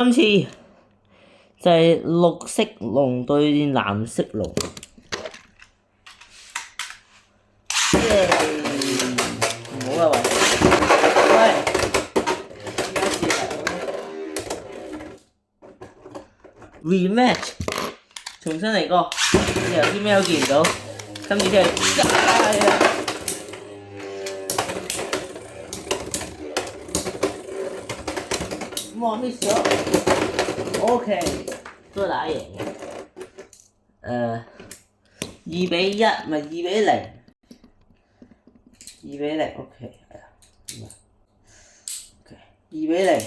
今次就係綠色龍對藍色龍。唔好啦喂，喂 ，rematch， 重新嚟過。你頭先咩都見唔到，今次真係加啊！哇，miss 咗 ，OK， 都打贏嘅。2-1，唔係2-0。2-0 ，OK， 係啊，OK， 2-0，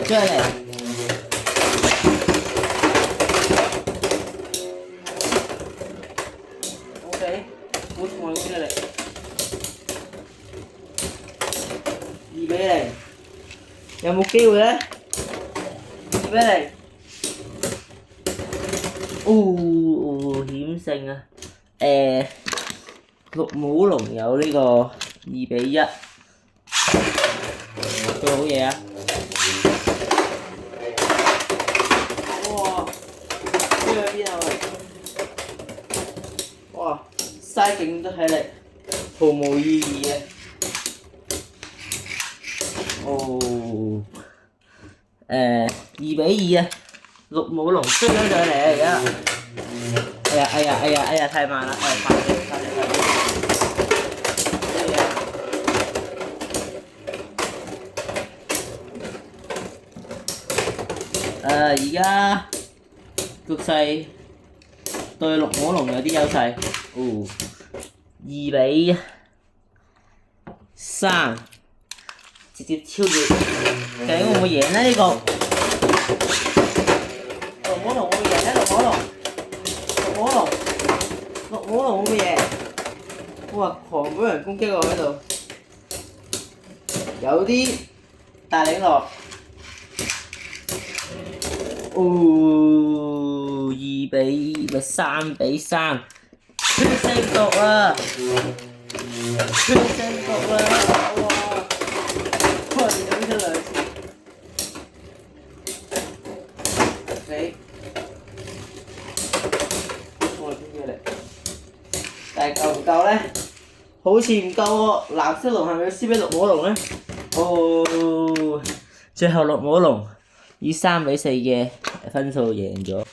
再嚟 ，OK， 好重要嘅力，2-0，有冇機會咧？2-0，險勝啊！綠帽龍有呢個2-1，佢好嘢啊！哇，飛去邊啊？哇，嘥勁多體力，毫無意義嘅。2-2啊！綠帽龍追咗上嚟啊！而家，哎呀，太慢啦！快啲！而家局勢對綠帽龍有啲優勢。2-3，直接超越，究竟會唔會贏呢？呢個綠帽龍會唔會贏呢？綠帽龍會唔會贏？哇！狂俾人攻擊喎喺度，有啲大領落。3-3，血腥毒啊！血腥毒啦！哇！飲咗2次。OK， 我邊嘅嚟？但係夠唔夠咧？好似唔夠喎。藍色龍係咪要輸俾綠帽龍咧？最後綠帽龍以3-4嘅分數贏咗。